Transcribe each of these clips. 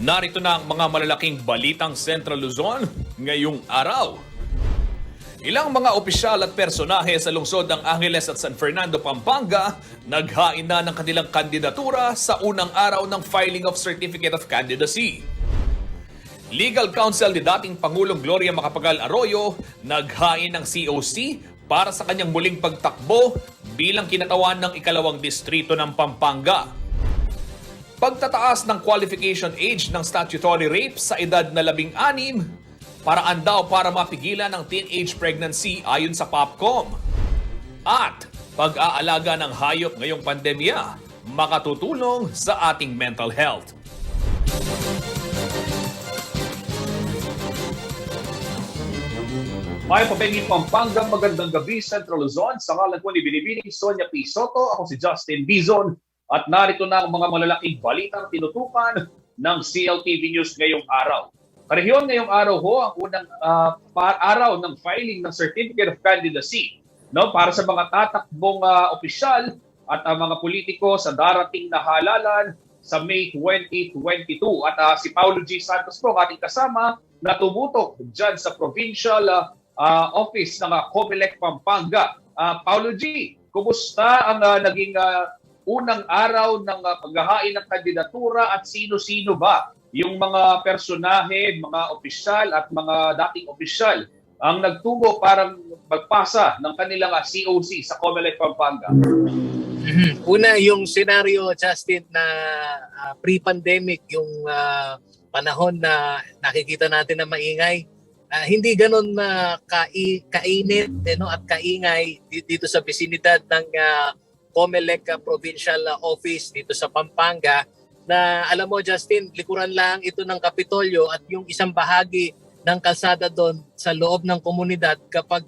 Narito na ang mga malalaking balitang Central Luzon ngayong araw. Ilang mga opisyal at personahe sa lungsod ng Angeles at San Fernando, Pampanga naghain na ng kanilang kandidatura sa unang araw ng filing of Certificate of Candidacy. Legal counsel ni dating Pangulong Gloria Macapagal Arroyo naghain ng COC para sa kanyang muling pagtakbo bilang kinatawan ng ikalawang distrito ng Pampanga. Pagtataas ng qualification age ng statutory rape sa edad na 16, paraan daw para mapigilan ang teenage pregnancy ayon sa POPCOM. At pag-aalaga ng hayop ngayong pandemya, makatutulong sa ating mental health. May Papengin Pampanga, magandang gabi Central Luzon. Sa ngalan ko ni Binibining Sonia P. Soto, ako si Justin Bizon. At narito na ang mga malalaking balitang tinutukan ng CLTV News ngayong araw. Karehiyon ngayong araw ho ang unang araw ng filing ng Certificate of Candidacy, no, para sa mga tatakbong opisyal at mga politiko sa darating na halalan sa May 2022. At si Paulo G. Santos po, ating kasama, na tumutok dyan sa provincial office ng COMELEC Pampanga. Paulo G., kumusta ang naging unang araw ng paghahain ng kandidatura at sino-sino ba yung mga personahe, mga opisyal at mga dating opisyal ang nagtungo parang magpasa ng kanilang COC sa COMELEC Pampanga? Una, yung senaryo, Justin, na pre-pandemic, yung panahon na nakikita natin na maingay, hindi ganun kainit at kaingay dito sa bisinidad ng COMELEC Provincial Office dito sa Pampanga, na alam mo, Justin, likuran lang ito ng Kapitolyo at yung isang bahagi ng kalsada doon sa loob ng komunidad kapag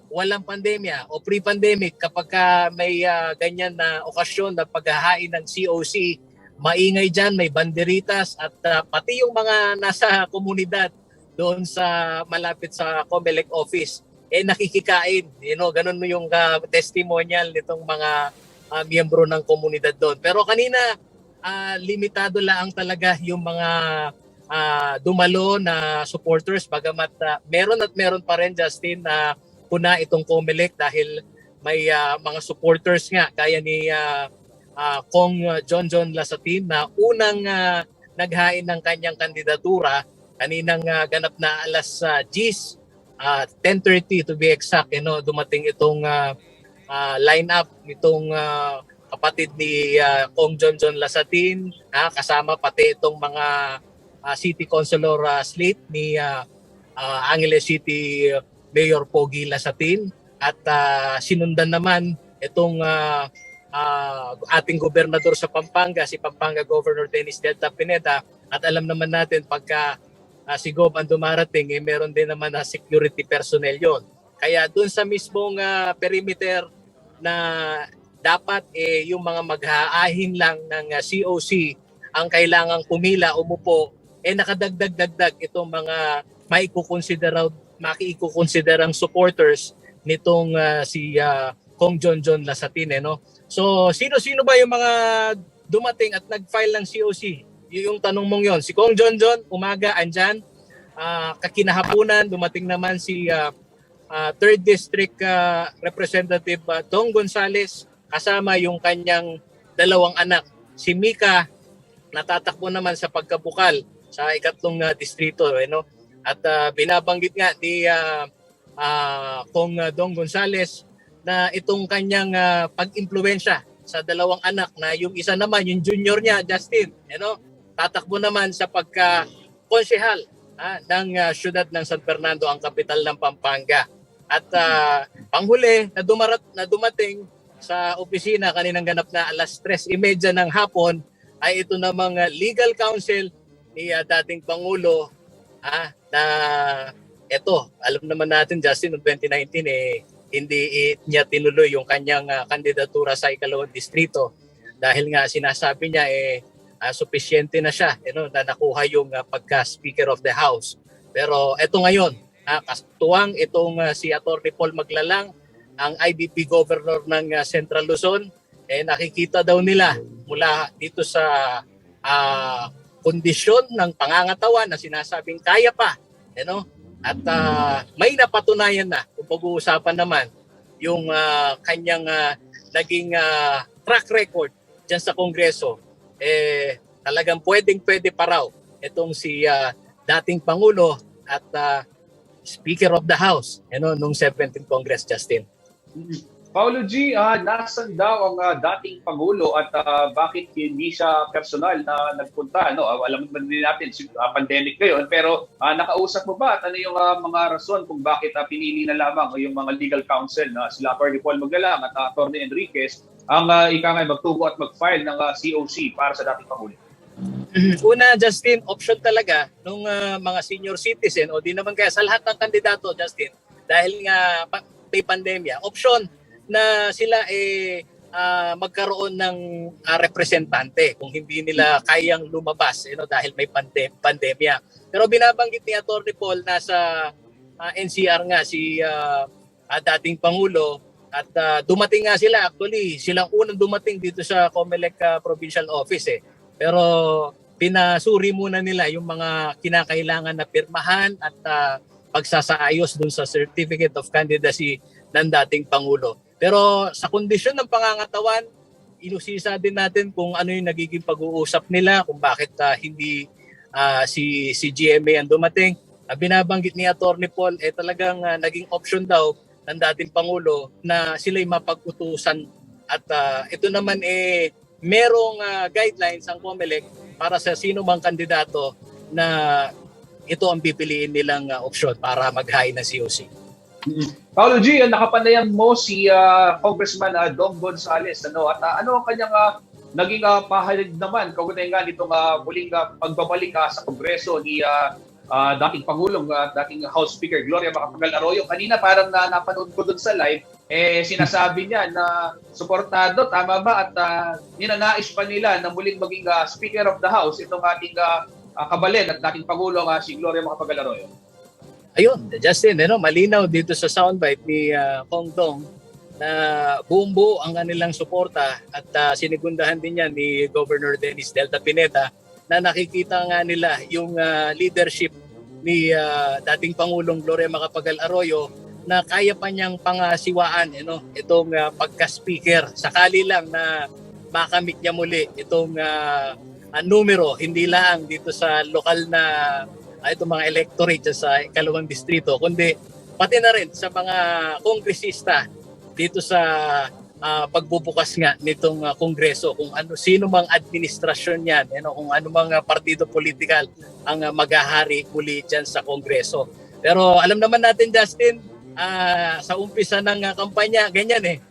walang pandemya o pre-pandemic, kapag may ganyan na okasyon na paghahain ng COC, maingay dyan, may banderitas at pati yung mga nasa komunidad doon sa malapit sa COMELEC office nakikikain. Ganun yung testimonial nitong mga miyembro ng komunidad doon. Pero kanina, limitado lang talaga yung mga dumalo na supporters, bagamat meron pa rin, Justin, na puna itong COMELEC dahil may mga supporters nga kaya ni Kong John Lasatin na unang naghain ng kanyang kandidatura kaninang ganap na alas 10, 10:30 to be exact, dumating itong lineup nitong kapatid ni Kong John Lasatin, kasama pati itong mga City Councilor slate ni Angeles City Mayor Pogi Lasatin, at sinundan naman itong ating gobernador sa Pampanga, si Pampanga Governor Dennis Delta Pineda. At alam naman natin pagka si Gob ang dumarating, meron din naman na security personnel yon. Kaya dun sa mismong perimeter na dapat yung mga maghaahin lang ng COC ang kailangang pumila, umupo, nakadagdag itong mga maikukonsiderang supporters nitong si Kong John Lasatin. So sino-sino ba yung mga dumating at nag-file ng COC? Yung tanong mong yon. Si Kong John, umaga, andyan. Kakinahapunan, dumating naman si 3rd District Representative Dong Gonzales, kasama yung kanyang dalawang anak. Si Mika, natatakbo naman sa pagkabukal sa ikatlong distrito. At binabanggit nga ni Kong Dong Gonzales na itong kanyang pag-impluwensya sa dalawang anak, na yung isa naman, yung junior niya, Justin, tatakbo naman sa pagka-konsehal ng syudad ng San Fernando, ang kapital ng Pampanga. At panghuli na dumating sa opisina kaninang ganap na alas 3:30 ng hapon ay ito namang legal counsel ni dating Pangulo, na alam naman natin, Justin, noong 2019 hindi niya tinuloy yung kanyang kandidatura sa ikalawang distrito dahil nga sinasabi niya sufisyente na siya, na nakuha yung pagka-Speaker of the House. Pero eto ngayon, katuwang itong si Atty. Paul Maglalang, ang IBP Governor ng Central Luzon, nakikita daw nila mula dito sa kondisyon ng pangangatawan na sinasabing kaya pa, at may napatunayan na kung pag-uusapan naman yung kanyang naging track record dyan sa Kongreso, talagang pwede pa raw itong si dating Pangulo at Speaker of the House nung 17th Congress, Justin. Paulo G, nasan daw ang dating Pangulo at bakit hindi siya personal na nagpunta? Alam naman din natin, pandemic ngayon, pero nakausap mo ba at ano yung mga rason kung bakit pinili na lamang yung mga legal counsel na sila Atty. Paul Magalang at Atty. Enriquez ang magtubo at mag-file ng COC para sa dating Pangulo? Una, Justin, option talaga nung mga senior citizen o di naman kaya sa lahat ng kandidato, Justin, dahil nga may pandemya, option na sila magkaroon ng representante kung hindi nila kayang lumabas dahil may pandemya. Pero binabanggit ni Atty. Paul nasa NCR nga si dating Pangulo at dumating nga sila, actually silang unang dumating dito sa COMELEC Provincial Office Pero pinasuri muna nila yung mga kinakailangan na pirmahan at pagsasaayos dun sa Certificate of Candidacy ng dating Pangulo. Pero sa kondisyon ng pangangatawan, inusisa din natin kung ano yung nagiging pag-uusap nila, kung bakit hindi si GMA ang dumating. Binabanggit ni Atty. Paul, talagang naging option daw ng dating Pangulo na sila'y mapag-utusan. At ito naman merong guidelines ang COMELEC para sa sino mang kandidato na ito ang pipiliin nilang option para mag-hire ng COC. Paulo G, nakapanayan mo si Congressman Dong Gonzales at ano ang kanyang naging pahayag naman kaugnay nga nitong muling pagbabalik sa Kongreso ni dating Pangulong dating House Speaker Gloria Macapagal Arroyo. Kanina parang napanood ko dun sa live, sinasabi niya na suportado, tama ba, at ninanais pa nila na muling maging Speaker of the House itong ating kabalin at dating Pangulong si Gloria Macapagal Arroyo. Ayun, Justin, malinaw dito sa soundbite ni Kong Dong na buong-buo ang kanilang suporta at sinigundahan din yan ni Governor Dennis Delta Pineda na nakikita nga nila yung leadership ni dating Pangulong Gloria Macapagal Arroyo na kaya pa niyang pangasiwaan itong pagka-speaker. Sakali lang na makamit niya muli itong numero, hindi lang dito sa lokal na itong mga electorate sa ikalawang distrito, kundi pati na rin sa mga kongresista dito sa pagbubukas nga nitong kongreso, kung sino mang administrasyon yan, kung ano mang partido politikal ang maghahari muli dyan sa kongreso. Pero alam naman natin, Justin, sa umpisa ng kampanya, ganyan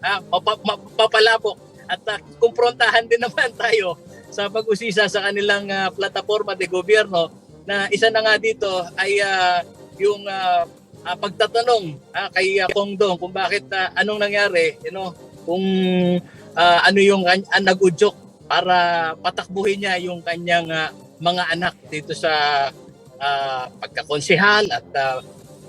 papalabok at kumprontahan din naman tayo sa pag-usisa sa kanilang plataforma de gobyerno na isa na nga dito ay yung pagtatanong kay Kong Dong kung bakit anong nangyari, kung ano yung nag-udyok para patakbuhin niya yung kanyang mga anak dito sa pagkakonsehal at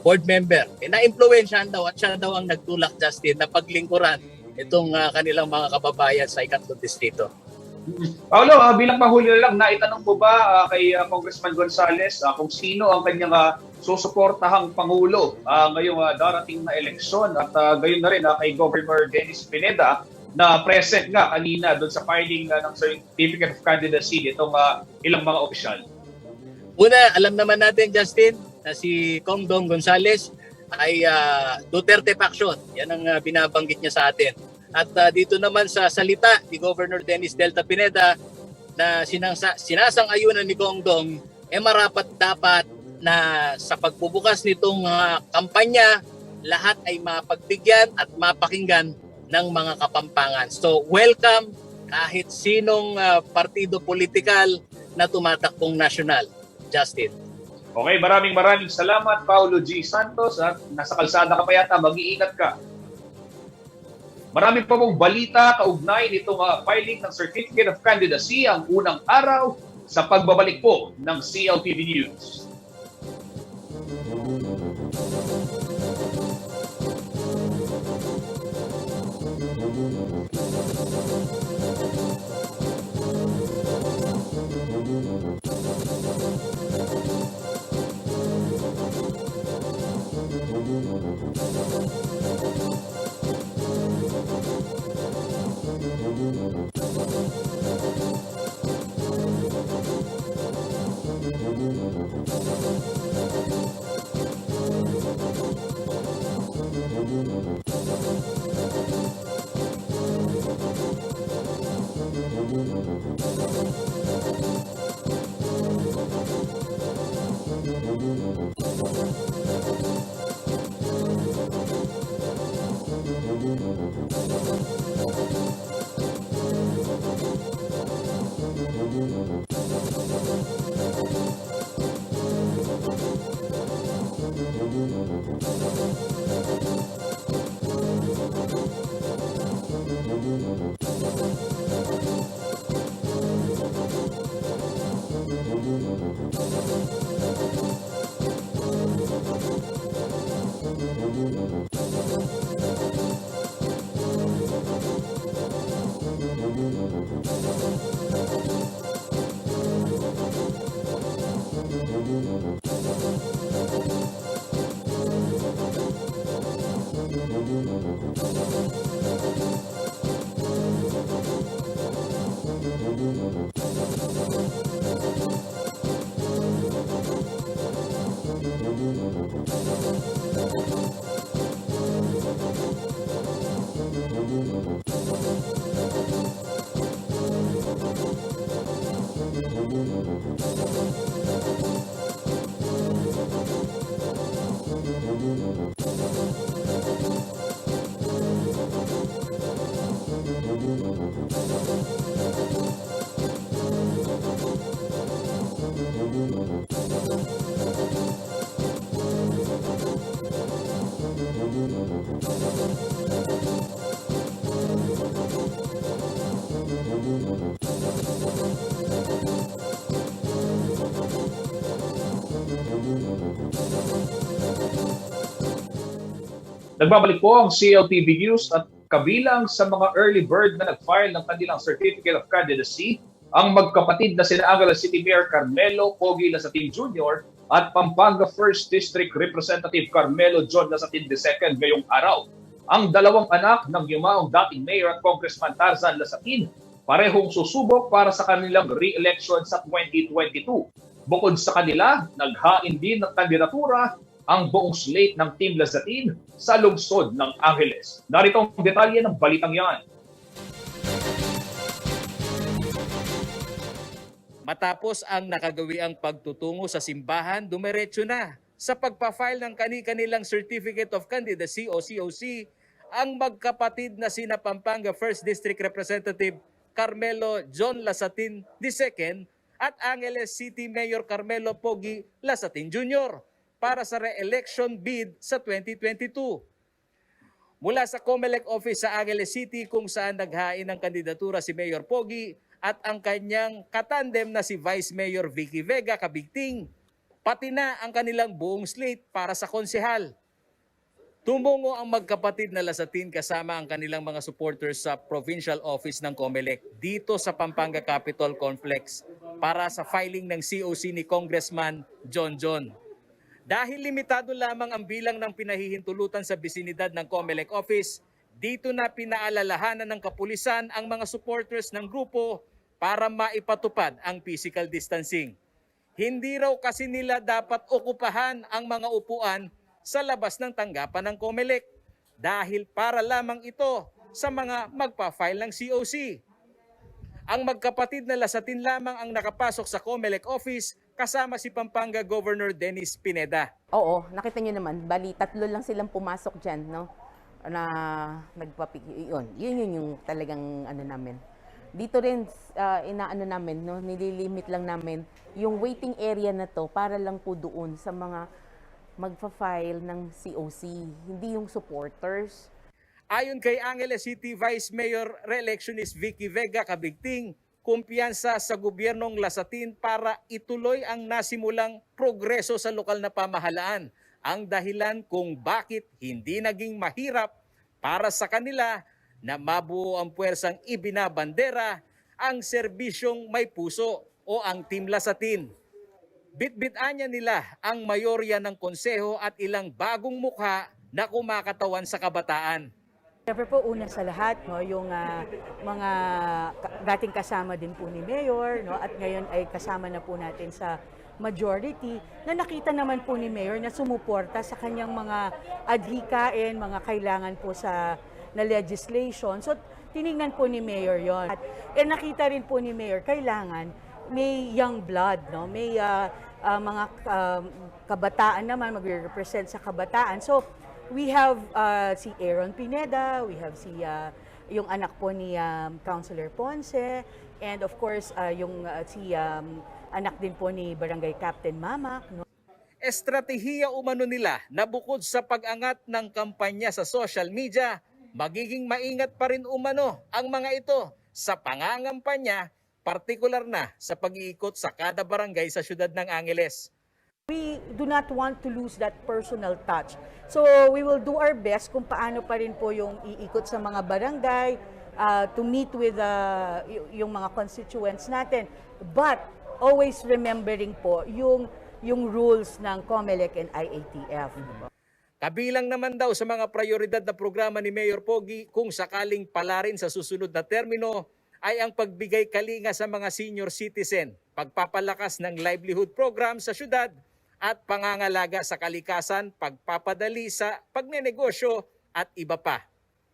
board member. Na-impluwensyahan daw at siya daw ang nagtulak, Justin, na paglingkuran itong kanilang mga kababayan sa ikatlong distrito. Paulo, bilang panghuli na lang, naitanong po ba kay Congressman Gonzales kung sino ang kanyang susuportahang Pangulo ngayong darating na eleksyon at gayon na rin kay Governor Dennis Pineda na present nga kanina doon sa filing ng Certificate of Candidacy nitong ilang mga opisyal? Una, alam naman natin, Justin, na si Kong Dong Gonzales ay Duterte faction. Yan ang binabanggit niya sa atin. At dito naman sa salita ni Governor Dennis Delta Pineda na sinasang-ayunan ni Kong Dong, marapat dapat na sa pagbubukas nitong kampanya, lahat ay mapagbigyan at mapakinggan ng mga Kapampangan. So welcome kahit sinong partido politikal na tumatakbong nasyonal. Justin. Okay, maraming salamat, Paulo G. Santos. At nasa kalsada ka pa yata, mag-iingat ka. Marami pa pong balita kaugnay nitong filing ng Certificate of Candidacy ang unang araw sa pagbabalik po ng CLTV News. Nagbabalik po ang CLTV News at kabilang sa mga early bird na nag-file ng kanilang Certificate of Candidacy ang magkapatid na sina Angeles City Mayor Carmelo Pogi Lasatin Jr. at Pampanga 1st District Representative Carmelo John Lasatin II ngayong araw. Ang dalawang anak ng yumaong dating Mayor at Congressman Tarzan Lasatin parehong susubok para sa kanilang re-election sa 2022. Bukod sa kanila, naghain din ng kandidatura ang buong slate ng Team Lasatin sa lungsod ng Angeles. Narito ang detalye ng balitang yan. Matapos ang nakagawiang pagtutungo sa simbahan, dumiretso na sa pagpa-file ng kani-kanilang Certificate of Candidacy o COC ang magkapatid na sina Pampanga 1st District Representative Carmelo John Lasatin II at Angeles City Mayor Carmelo Pogi Lasatin Jr. para sa re-election bid sa 2022. Mula sa COMELEC office sa Angeles City kung saan naghain ng kandidatura si Mayor Pogi at ang kanyang katandem na si Vice Mayor Vicky Vega Kabigting, pati na ang kanilang buong slate para sa konsehal. Tumungo ang magkapatid na Lasatin kasama ang kanilang mga supporters sa provincial office ng COMELEC dito sa Pampanga Capitol Complex para sa filing ng COC ni Congressman John. Dahil limitado lamang ang bilang ng pinahihintulutan sa bisinidad ng COMELEC office, dito na pinaalalahanan ng kapulisan ang mga supporters ng grupo para maipatupad ang physical distancing. Hindi raw kasi nila dapat okupahan ang mga upuan sa labas ng tanggapan ng COMELEC dahil para lamang ito sa mga magpa-file ng COC. Ang magkapatid na Lasatin lamang ang nakapasok sa COMELEC office kasama si Pampanga Governor Dennis Pineda. Oo, nakita nyo naman, bali tatlo lang silang pumasok dyan, no? Na yun yung talagang ano namin. Dito rin, inaano namin, no? Nililimit lang namin yung waiting area na to para lang po doon sa mga magfa-file ng COC, hindi yung supporters. Ayon kay Angeles City Vice Mayor Re-electionist Vicky Vega Kabigting, kumpiyansa sa gobyernong Lasatin para ituloy ang nasimulang progreso sa lokal na pamahalaan. Ang dahilan kung bakit hindi naging mahirap para sa kanila na mabuo ang puwersang ibinabandera ang serbisyong may puso o ang Team Lasatin. Bitbit-anya nila ang mayorya ng konseho at ilang bagong mukha na kumakatawan sa kabataan. Siyempre po, una sa lahat, no, yung mga dating kasama din po ni Mayor, no, at ngayon ay kasama na po natin sa majority, na nakita naman po ni Mayor na sumuporta sa kanyang mga adhikain, mga kailangan po na legislation. So, tinignan po ni Mayor yon. At nakita rin po ni Mayor, kailangan may young blood, no? May mga kabataan naman magre-represent sa kabataan. So, we have si Aaron Pineda, we have yung anak po ni Councilor Ponce, and of course, si anak din po ni Barangay Captain Mamak, no? Estratehiya umano nila na bukod sa pag-angat ng kampanya sa social media, magiging maingat pa rin umano ang mga ito sa pangangampanya, partikular na sa pag-iikot sa kada barangay sa siyudad ng Angeles. We do not want to lose that personal touch. So we will do our best kung paano pa rin po yung iikot sa mga barangay, to meet with yung mga constituents natin. But always remembering po yung rules ng COMELEC and IATF. Kabilang naman daw sa mga prioridad na programa ni Mayor Pogi kung sakaling palarin sa susunod na termino ay ang pagbigay kalinga sa mga senior citizen, pagpapalakas ng livelihood program sa syudad at pangangalaga sa kalikasan, pagpapadali sa pagnenegosyo at iba pa.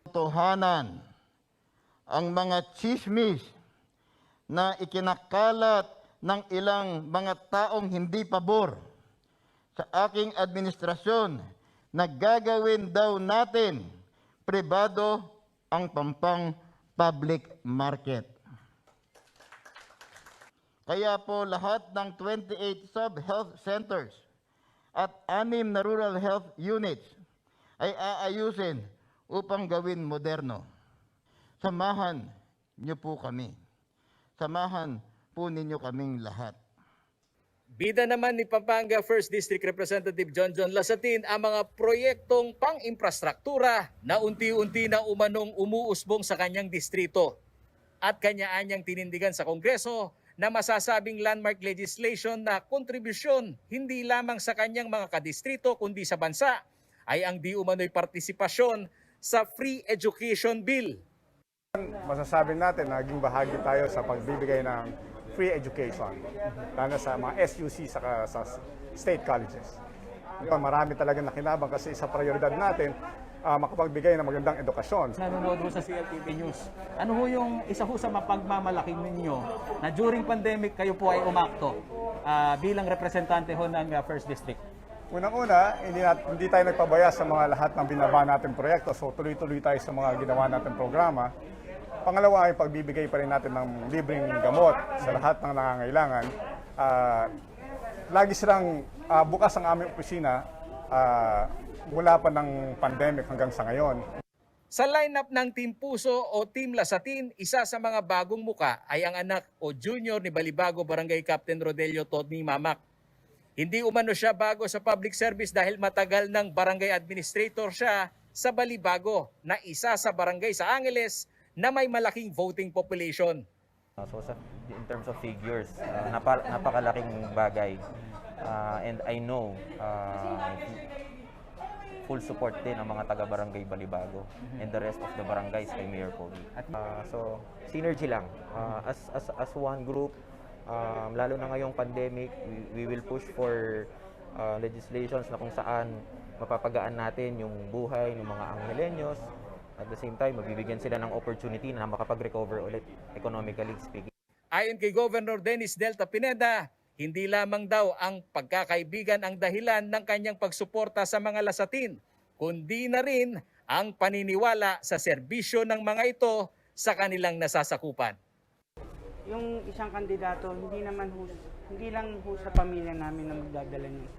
Totohanan ang mga tsismis na ikinakalat ng ilang mga taong hindi pabor sa aking administrasyon na gagawin daw natin pribado ang Pampang public market. Kaya po lahat ng 28 sub-health centers at 6 na rural health units ay aayusin upang gawin moderno. Samahan niyo po kami. Samahan po ninyo kaming lahat. Bida naman ni Pampanga 1st District Representative John Lasatin ang mga proyektong pang-infrastruktura na unti-unti na umanong umuusbong sa kanyang distrito. At kanya-anyang tinindigan sa Kongreso na masasabing landmark legislation na kontribusyon hindi lamang sa kanyang mga kadistrito kundi sa bansa ay ang di umano'y partisipasyon sa Free Education Bill. Masasabi natin na naging bahagi tayo sa pagbibigay ng free education, lalo sa mga SUC sa state colleges. Marami talaga nakinabang kasi sa prioridad natin, makapagbigay ng magandang edukasyon. Nanonood ho sa CLTV News. Ano ho yung isa ho sa mapagmamalaki ninyo na during pandemic kayo po ay umakto bilang representante ho ng 1st District? Unang-una, hindi tayo nagpabaya sa mga lahat ng binaba natin proyekto, so tuloy-tuloy tayo sa mga ginawa natin programa. Pangalawa ay pagbibigay pa rin natin ng libreng gamot sa lahat ng nangangailangan. Lagi silang bukas ang aming opisina mula pa ng pandemic hanggang sa ngayon. Sa lineup ng Team Puso o Team Lasatin, isa sa mga bagong muka ay ang anak o junior ni Balibago Barangay Captain Rodelio Todney Mamak. Hindi umano siya bago sa public service dahil matagal ng barangay administrator siya sa Balibago na isa sa barangay sa Angeles na may malaking voting population. So in terms of figures, napakalaking bagay. And I know full support din ang mga taga-barangay Balibago and the rest of the barangays kay Mayor Pogi. So synergy lang. As one group, lalo na ngayong pandemic, we will push for legislations na kung saan mapapagaan natin yung buhay ng mga Angeleños. At the same time, mabibigyan sila ng opportunity na makapag-recover ulit, economically speaking. Ayon kay Governor Dennis Delta Pineda, hindi lamang daw ang pagkakaibigan ang dahilan ng kanyang pagsuporta sa mga Lasatin, kundi na rin ang paniniwala sa serbisyo ng mga ito sa kanilang nasasakupan. Yung isang kandidato, hindi lang sa pamilya namin na magdadala niyo.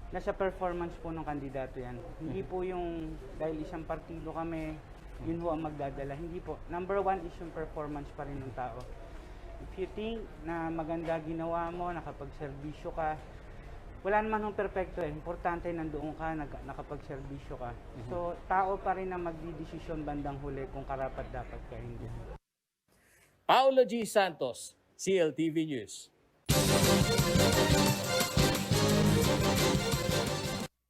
Nasa performance po ng kandidato yan. Hindi po yung dahil isang partido kami, yun ho ang magdadala. Hindi po. Number one is yung performance pa rin ng tao. If you think na maganda ginawa mo, nakapagserbisyo ka, wala naman hong perfecto eh. Importante nandoon ka, nakapagserbisyo ka. So, tao pa rin na magdidesisyon bandang huli kung karapat dapat ka hindi. Paulo G. Santos, CLTV News.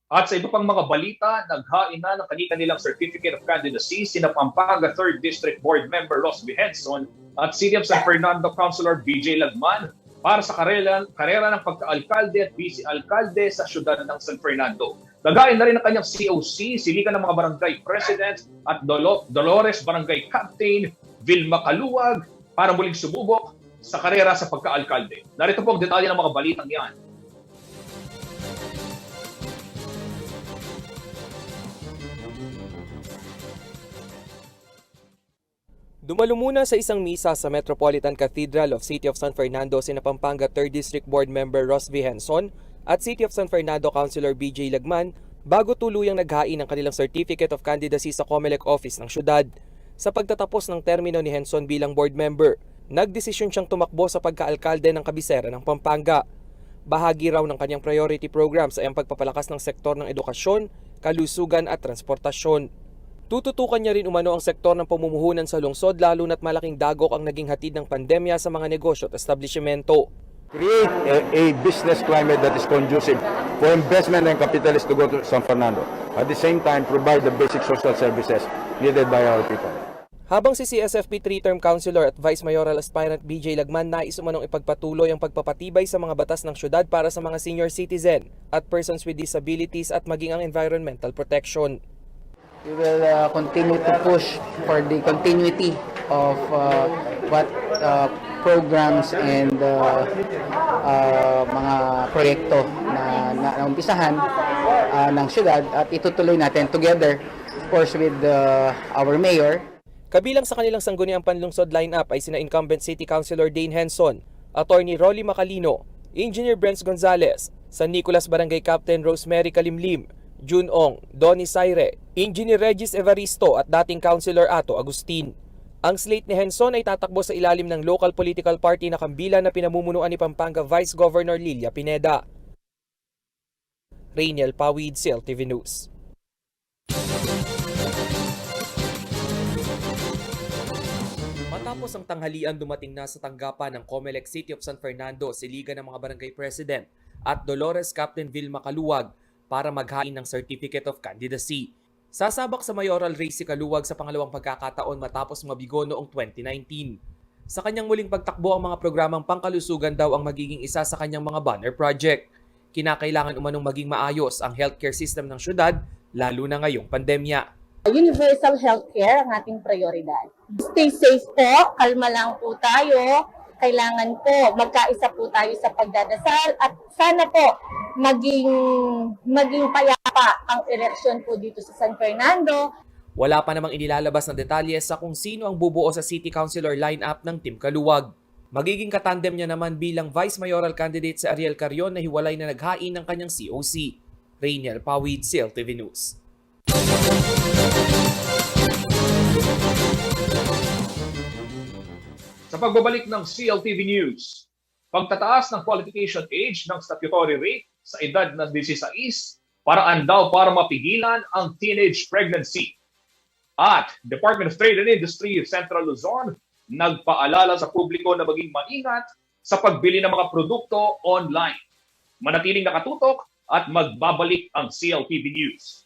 At sa iba pang mga balita, naghain na ng kanilang Certificate of Candidacy sina Pampanga 3rd District Board Member Ross Vihenson at City of San Fernando Councilor BJ Lagman para sa karera ng pagka-alkalde at vice-alkalde sa syudad ng San Fernando. Naghain na rin ang kanyang COC, silikan ng mga barangay president at Dolores Barangay Captain Vilma Kaluwag para muling sumubok sa karera sa pagka-alkalde. Narito po ang detalye ng mga balitang yan. Dumalo muna sa isang misa sa Metropolitan Cathedral of City of San Fernando sina Pampanga 3rd District Board Member Ross Vihenson at City of San Fernando Councilor BJ Lagman bago tuluyang naghain ng kanilang Certificate of Candidacy sa COMELEC office ng syudad. Sa pagtatapos ng termino ni Henson bilang board member, nagdesisyon siyang tumakbo sa pagkaalkalde ng kabisera ng Pampanga. Bahagi raw ng kanyang priority programs ay ang pagpapalakas ng sektor ng edukasyon, kalusugan at transportasyon. Tututukan niya rin umano ang sektor ng pamumuhunan sa lungsod lalo na't malaking dagok ang naging hatid ng pandemya sa mga negosyo at establishmento. Create a business climate that is conducive for investment and capitalists to go to San Fernando. At the same time, provide the basic social services needed by our people. Habang si CSFP 3-term councilor at vice mayoral aspirant BJ Lagman nais umanong ipagpatuloy ang pagpapatibay sa mga batas ng syudad para sa mga senior citizen at persons with disabilities at maging ang environmental protection. We will continue to push for the continuity of what programs and mga proyekto na naumpisahan ng syudad at itutuloy natin together, of course, with our mayor. Kabilang sa kanilang sangguniang panlungsod lineup ay sina incumbent City Councilor Dane Henson, Attorney Rolly Macalino, Engineer Brents Gonzales, San Nicolas Barangay Captain Rosemary Kalimlim, June Ong, Donnie Saire, Engineer Regis Evaristo at dating Councilor Ato Agustin. Ang slate ni Henson ay tatakbo sa ilalim ng local political party na kambila na pinamumunuan ni Pampanga Vice Governor Lilia Pineda. Rainiel Pawid, CLTV News. Matapos ang tanghalian, dumating na sa tanggapan ng COMELEC City of San Fernando si Liga ng mga Barangay President at Dolores Captain Vilma Kaluwag para maghain ng Certificate of Candidacy. Sasabak sa mayoral race si Kaluwag sa pangalawang pagkakataon matapos mabigo noong 2019. Sa kanyang muling pagtakbo, ang mga programang pangkalusugan daw ang magiging isa sa kanyang mga banner project. Kinakailangan umanong maging maayos ang healthcare system ng syudad, lalo na ngayong pandemya. Universal healthcare ang ating prioridad. Stay safe po, kalma lang po tayo. Kailangan po magkaisa po tayo sa pagdadasal at sana po maging payapa ang eleksyon po dito sa San Fernando. Wala pa namang inilalabas na detalye sa kung sino ang bubuo sa City Councilor lineup ng Team Kaluwag. Magiging katandem niya naman bilang Vice Mayoral candidate sa Ariel Carion na hiwalay na naghain ng kanyang COC. Rainiel Pawid, CLTV News. Sa pagbabalik ng CLTV News, pagtataas ng qualification age ng statutory rape sa edad na 16 paraan daw para mapigilan ang teenage pregnancy. At Department of Trade and Industry of Central Luzon nagpaalala sa publiko na maging maingat sa pagbili ng mga produkto online. Manatiling nakatutok at magbabalik ang CLTV News.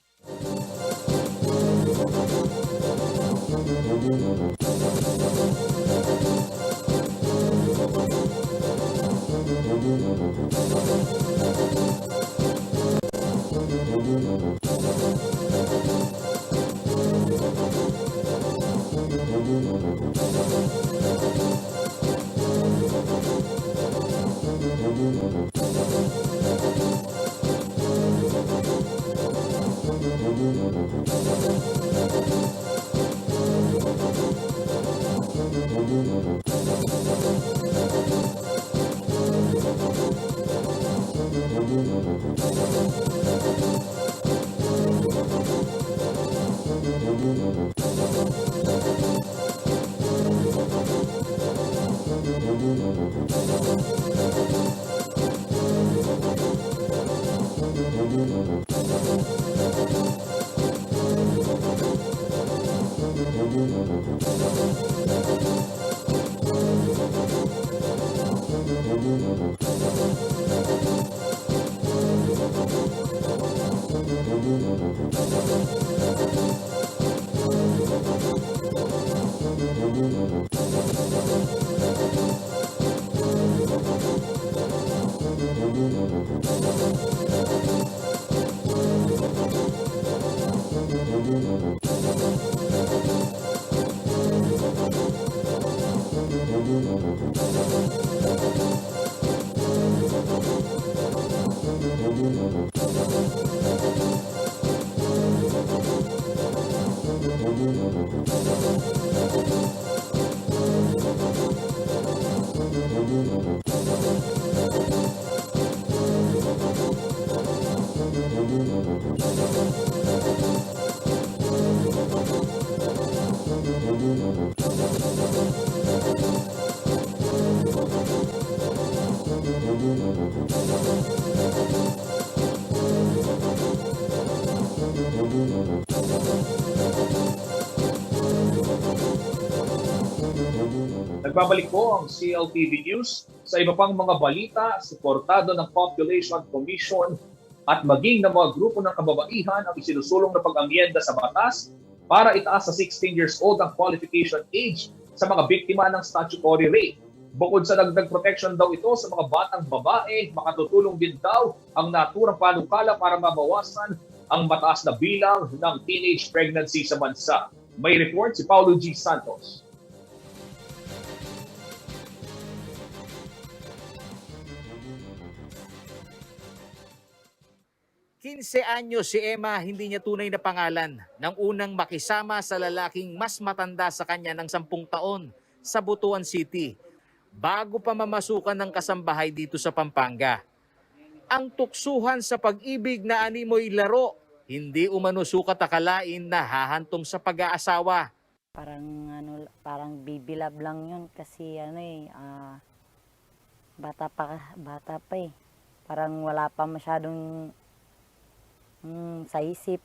Nagbabalik po ang CLTV News sa iba pang mga balita, suportado ng Population Commission at maging ng mga grupo ng kababaihan ang isinusulong na pag-amyenda sa batas para itaas sa 16 years old ang qualification age sa mga biktima ng statutory rape. Bukod sa dagdag protection daw ito sa mga batang babae, makatutulong din daw ang naturang panukala para mabawasan ang mataas na bilang ng teenage pregnancy sa bansa. May report si Paulo G. Santos. 15 anyos si Emma, hindi niya tunay na pangalan nang unang makisama sa lalaking mas matanda sa kanya ng 10 taon sa Butuan City bago pa mamasukan ng kasambahay dito sa Pampanga. Ang tuksuhan sa pag-ibig na animoy laro, hindi umano sukat akalain na hahantong sa pag-aasawa. Parang baby love lang yun kasi bata pa eh. Parang wala pa masyadong sa isip.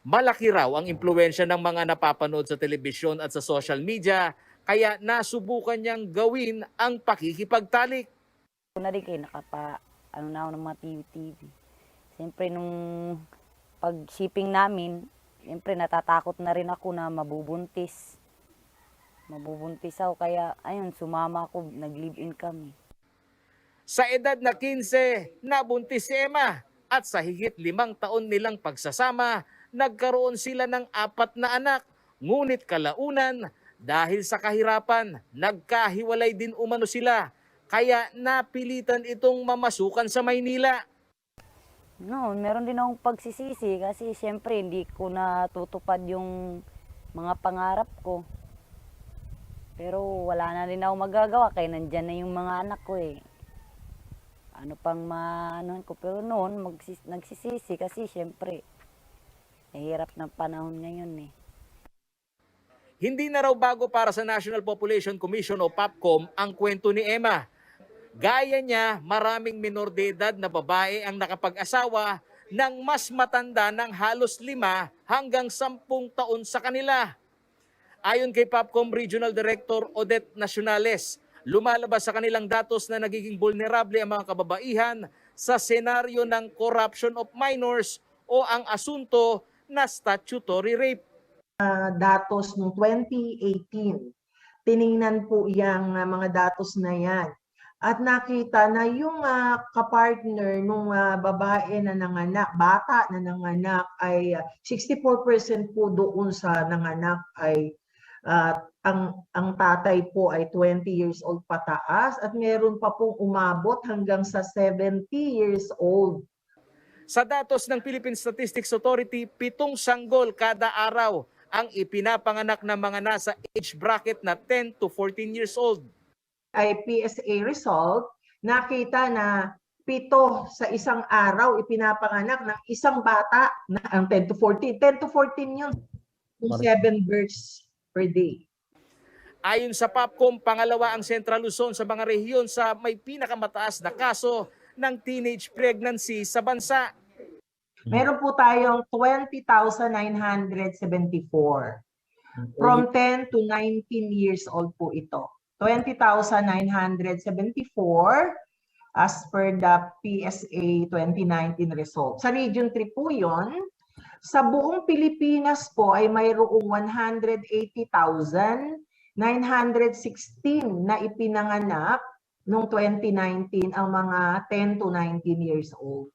Malaki raw ang impluwensya ng mga napapanood sa telebisyon at sa social media, kaya nasubukan niyang gawin ang pakikipagtalik. Una rin kayo na ako ng mga TV. Siyempre nung pag-shipping namin, siyempre natatakot na rin ako na mabubuntis. Mabubuntis ako, kaya ayun, sumama ako, nag-live-in kami. Sa edad na 15, nabuntis si Emma. At sa higit 5 taon nilang pagsasama, nagkaroon sila ng 4 na anak. Ngunit kalaunan, dahil sa kahirapan, nagkahiwalay din umano sila. Kaya napilitan itong mamasukan sa Maynila. No, meron din akong pagsisisi kasi siyempre hindi ko natutupad yung mga pangarap ko. Pero wala na rin ako magagawa kaya nandyan na yung mga anak ko eh. Ano pang maanohan ko, pero noon nagsisisi kasi siyempre hirap ng panahon ngayon eh. Hindi na raw bago para sa National Population Commission o PAPCOM ang kwento ni Emma. Gaya niya, maraming minor de edad na babae ang nakapag-asawa ng mas matanda ng halos 5 hanggang 10 taon sa kanila. Ayon kay PAPCOM Regional Director Odette Nacionales, lumalabas sa kanilang datos na nagiging vulnerable ang mga kababaihan sa senaryo ng corruption of minors o ang asunto na statutory rape. Datos noong 2018, tiningnan po yung mga datos na yan. At nakita na yung kapartner ng babae na nanganak, bata na nanganak ay 64% po doon sa nanganak ay ang tatay po ay 20 years old pataas at meron pa pong umabot hanggang sa 70 years old. Sa datos ng Philippine Statistics Authority, 7 sanggol kada araw ang ipinapanganak ng mga nasa age bracket na 10 to 14 years old. Ay PSA result, nakita na 7 sa isang araw ipinapanganak ng isang bata na ang 10 to 14. 10 to 14 yun. 7 births per day. Ayon sa PAPCOM, pangalawa ang Central Luzon sa mga rehiyon sa may pinakamataas na kaso ng teenage pregnancy sa bansa. Meron po tayong 20,974. From 10 to 19 years old po ito. 20,974 as per the PSA 2019 result. Sa Region 3 po yun. Sa buong Pilipinas po ay mayroong 180,916 na ipinanganak noong 2019 ang mga 10 to 19 years old.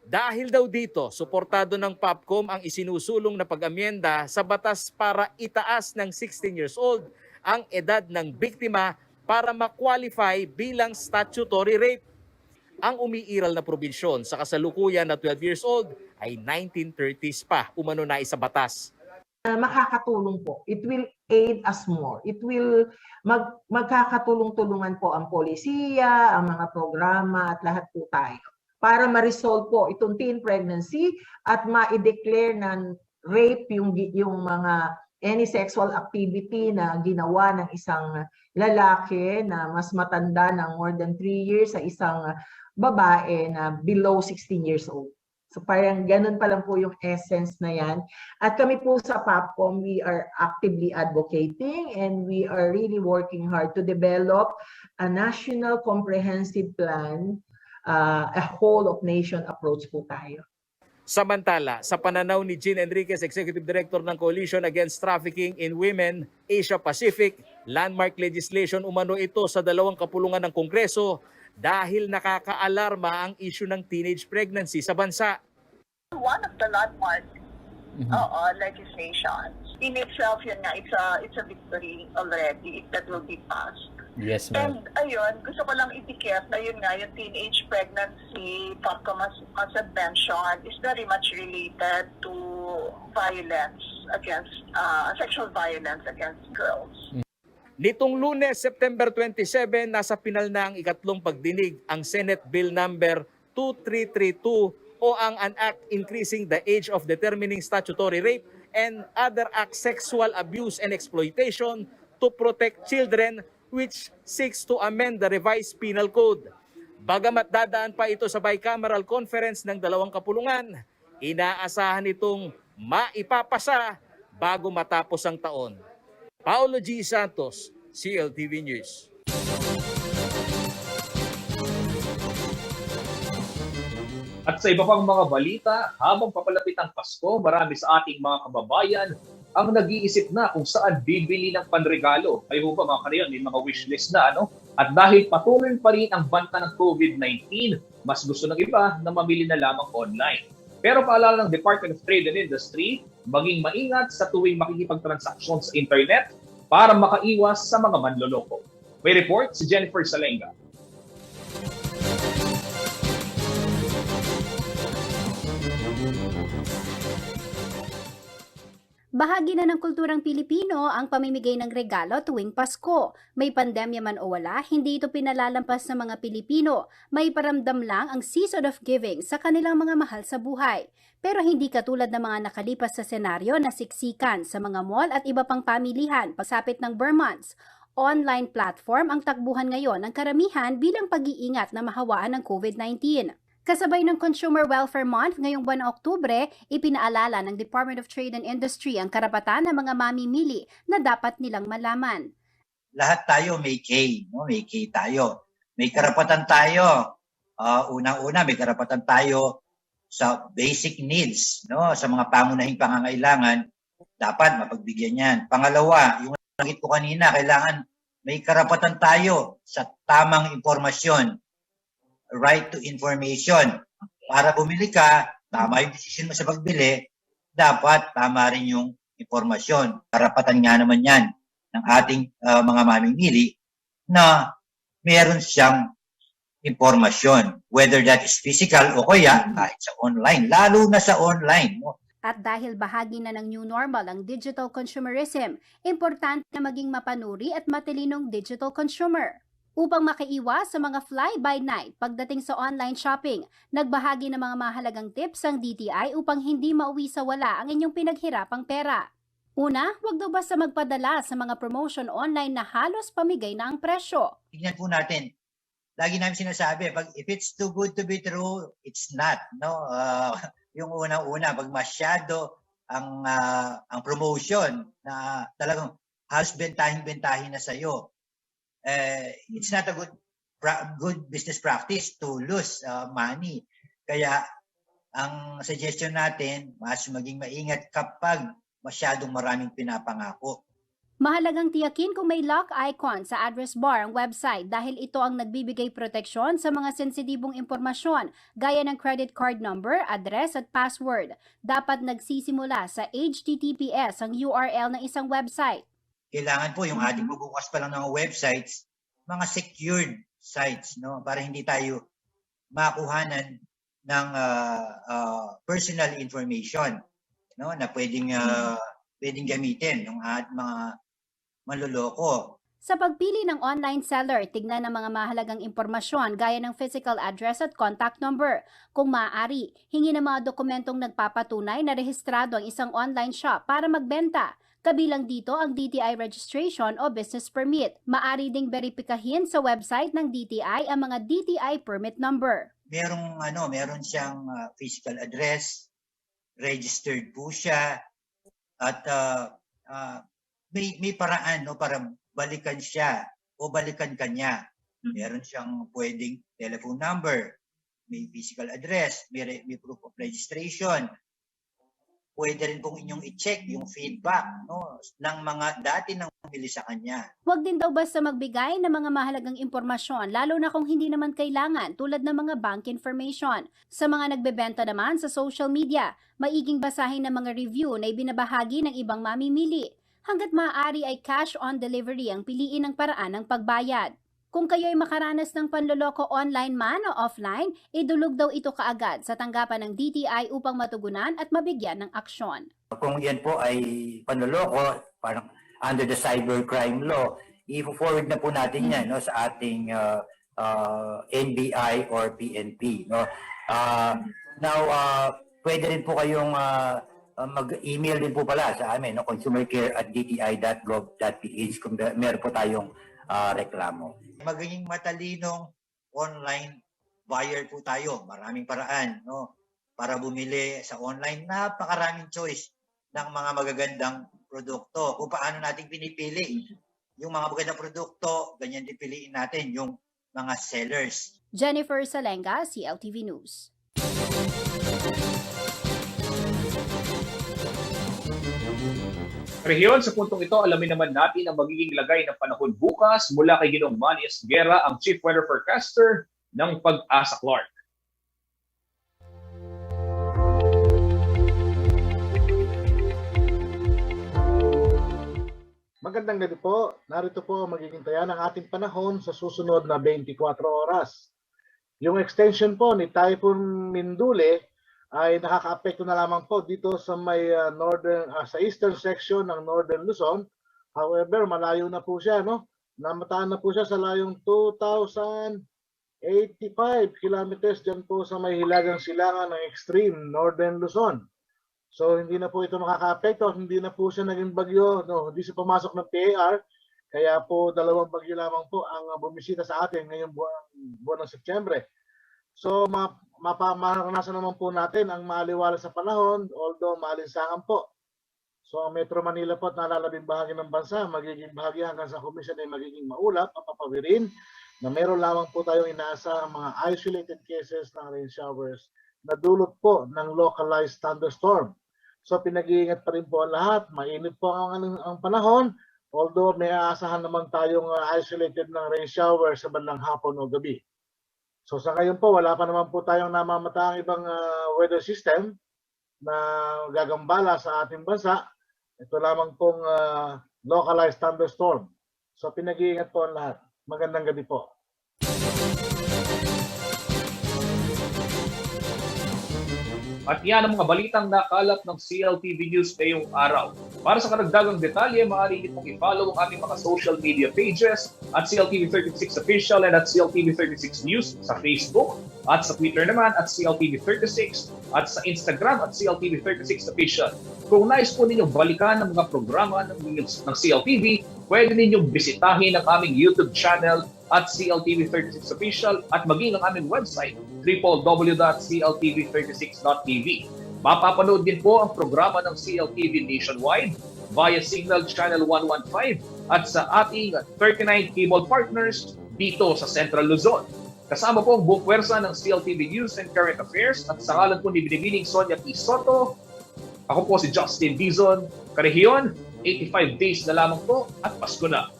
Dahil daw dito, suportado ng POPCOM ang isinusulong na pag-amyenda sa batas para itaas ng 16 years old ang edad ng biktima para ma-qualify bilang statutory rape. Ang umiiral na probinsyon sa kasalukuyan na 12 years old ay 1930s pa umano na isa batas. Makakatulong po. It will aid us more. It will magkakatulong-tulungan po ang polisiya, ang mga programa at lahat po tayo para ma-resolve po itong teen pregnancy at ma-declare ng rape yung mga any sexual activity na ginawa ng isang lalaki na mas matanda ng more than 3 years sa isang babae na below 16 years old. So parang ganun pa lang po yung essence na yan. At kami po sa POPCOM, we are actively advocating and we are really working hard to develop a national comprehensive plan, a whole of nation approach po tayo. Samantala, sa pananaw ni Jean Enriquez, Executive Director ng Coalition Against Trafficking in Women Asia Pacific, landmark legislation umano ito sa dalawang kapulungan ng Kongreso dahil nakakaalarma ang issue ng teenage pregnancy sa bansa. One of the landmark legislation in itself, yun nga, it's a victory already that will be passed. Yes, ma'am. And ayun, gusto ko lang itikit na yun nga, yung teenage pregnancy, POPCOM as mentioned, is very much related to violence against, sexual violence against girls. Nitong Lunes, September 27, nasa pinal na ang ikatlong pagdinig ang Senate Bill number 2332 o an act increasing the age of determining statutory rape and other acts sexual abuse and exploitation to protect children, which seeks to amend the revised penal code. Bagamat dadaan pa ito sa bicameral conference ng dalawang kapulungan, inaasahan itong maipapasa bago matapos ang taon. Paulo G. Santos, CLTV News. At sa iba pang mga balita, habang papalapit ang Pasko, marami sa ating mga kababayan ang nag-iisip na kung saan bibili ng panregalo. Kayo ba mga kanayon, may mga wishlist na, ano? At dahil patuloy pa rin ang banta ng COVID-19, mas gusto ng iba na mamili na lamang online. Pero paalala ng Department of Trade and Industry, maging maingat sa tuwing makikipagtransaksyon sa internet para makaiwas sa mga manloloko. May report si Jennifer Salenga. Bahagi na ng kulturang Pilipino ang pamimigay ng regalo tuwing Pasko. May pandemya man o wala, hindi ito pinalalampas ng mga Pilipino. May paramdam lang ang season of giving sa kanilang mga mahal sa buhay. Pero hindi katulad ng mga nakalipas sa senaryo na siksikan sa mga mall at iba pang pamilihan pagsapit ng Burr-months. Online platform ang takbuhan ngayon ng karamihan bilang pag-iingat na mahawaan ng COVID-19. Kasabay ng Consumer Welfare Month ngayong buwan ng Oktubre, ipinaalala ng Department of Trade and Industry ang karapatan ng mga mamimili na dapat nilang malaman. Lahat tayo may K, no? May K tayo. May karapatan tayo. Unang-una, may karapatan tayo sa basic needs, no? Sa mga pangunahing pangangailangan, dapat mapagbigyan yan. Pangalawa, yung nangit ko kanina, kailangan may karapatan tayo sa tamang impormasyon. Right to information. Para bumili ka, tama yung decision mo sa pagbili, dapat tama rin yung impormasyon. Karapatan nga naman yan ng ating mga mamimili na meron siyang impormasyon. Whether that is physical o kaya kahit sa online, lalo na sa online. No? At dahil bahagi na ng new normal ang digital consumerism, importante na maging mapanuri at matalinong digital consumer. Upang makaiwas sa mga fly-by-night pagdating sa online shopping, nagbahagi ng mga mahalagang tips ang DTI upang hindi mauwi sa wala ang inyong pinaghirapang pera. Una, huwag daw basta magpadala sa mga promotion online na halos pamigay na ang presyo. Tignan po natin. Lagi namin sinasabi, if it's too good to be true, it's not. No? Yung unang-una, pag masyado ang promotion na talagang halos bentahin-bentahin na sa'yo, it's not a good business practice to lose money. Kaya ang suggestion natin, mas maging maingat kapag masyadong maraming pinapangako. Mahalagang tiyakin kung may lock icon sa address bar ang website dahil ito ang nagbibigay proteksyon sa mga sensitibong impormasyon gaya ng credit card number, address at password. Dapat nagsisimula sa HTTPS ang URL ng isang website. Kailangan po yung ating bubukas pa lang ng websites, mga secured sites, no, para hindi tayo makuhanan ng personal information, no, na pwedeng gamitin ng mga manloloko. Sa pagpili ng online seller, tignan ang mga mahalagang impormasyon gaya ng physical address at contact number. Kung maaari, hingi ng mga dokumentong nagpapatunay na rehistrado ang isang online shop para magbenta. Kabilang dito ang DTI registration o business permit. Maaari ding beripikahin sa website ng DTI ang mga DTI permit number. Meron siyang physical address, registered po siya, at may paraan, no, para balikan siya o balikan kanya. Meron siyang pwedeng telephone number, may physical address, may proof of registration. Pwede rin pong inyong i-check yung feedback, no, ng mga dati nang bumili sa kanya. Huwag din daw basta magbigay ng mga mahalagang impormasyon, lalo na kung hindi naman kailangan, tulad ng mga bank information. Sa mga nagbebenta naman sa social media, maiging basahin ng mga review na ibinabahagi ng ibang mamimili. Hanggat maaari ay cash on delivery ang piliin ng paraan ng pagbayad. Kung kayo'y makaranas ng panloloko online man o offline, idulog daw ito kaagad sa tanggapan ng DTI upang matugunan at mabigyan ng aksyon. Kung yan po ay panloloko, parang under the cybercrime law, i-forward na po natin yan, no, sa ating NBI or PNP. No? Now, pwede rin po kayong mag-email din po pala sa amin, no, consumercare@dti.gov.ph kung meron po tayong reklamo. Magiging matalinong online buyer po tayo. Maraming paraan, no, para bumili sa online. Napakaraming choice ng mga magagandang produkto. Kung paano natin pinipili yung mga magagandang produkto, ganyan din piliin natin yung mga sellers. Jennifer Salenga, CLTV News. Rehiyon, sa puntong ito, alamin naman natin ang magiging lagay ng panahon bukas mula kay Ginoong Manny Esguerra, ang Chief Weather Forecaster ng Pag-asa Clark. Magandang gabi po. Narito po ang magiging taya ng ating panahon sa susunod na 24 oras. Yung extension po ni Typhoon Mindule ay nakaka-apekto na lamang po dito sa may sa eastern section ng Northern Luzon. However, malayo na po siya, no? Namataan na po siya sa layong 2,085 kilometers dyan po sa may hilagang silangan ng extreme Northern Luzon. So hindi na po ito makaka-apekto, hindi na po siya naging bagyo, no? Hindi siya pumasok ng PAR, kaya po dalawang bagyo lamang po ang bumisita sa atin ngayong buwan ng Setyembre. So maranasan naman po natin ang maaliwala sa panahon, although maalinsangan po. So ang Metro Manila po at nalalabing bahagi ng bansa, magiging bahagi hanggang sa komisyon ay magiging maulap, papawirin, na meron lamang po tayong inaasahang mga isolated cases ng rain showers na dulot po ng localized thunderstorm. So pinag-iingat pa rin po ang lahat, mainit po ang panahon, although may aasahan naman tayong isolated ng rain shower sa bandang hapon o gabi. So sa ngayon po, wala pa naman po tayong namamataang ibang weather system na gagambala sa ating bansa. Ito lamang pong localized thunderstorm. So pinag-iingat po ang lahat. Magandang gabi po. At yan ang mga balitang nakalap ng CLTV News ngayong araw. Para sa karagdagang detalye, maaari niyo pong i-follow ang ating mga social media pages at CLTV36 Official and at CLTV36 News sa Facebook at sa Twitter naman at CLTV36 at sa Instagram at CLTV36 Official. Kung nais po ninyong balikan ng mga programa ng CLTV, pwede ninyong bisitahin ang aming YouTube channel at CLTV36 Official at maging ang aming website www.cltv36.tv. Mapapanood din po ang programa ng CLTV nationwide via Signal Channel 115 at sa ating 39 cable partners dito sa Central Luzon. Kasama po ang buong pwersa ng CLTV News and Current Affairs at sa ngalan po ni Binibining Sonia P. Soto, ako po si Justin Dizon, Karehiyon, 85 days na lamang po at Pasko na.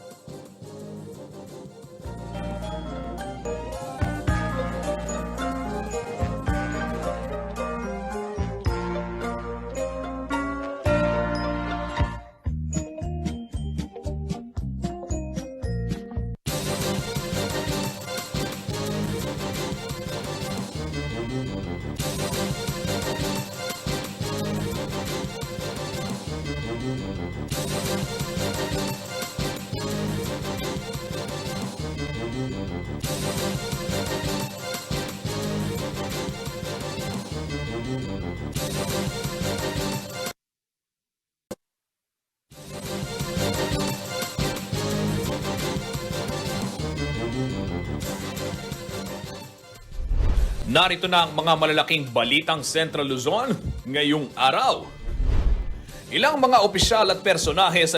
Narito na ang mga malalaking balitang Central Luzon ngayong araw. Ilang mga opisyal at personahe sa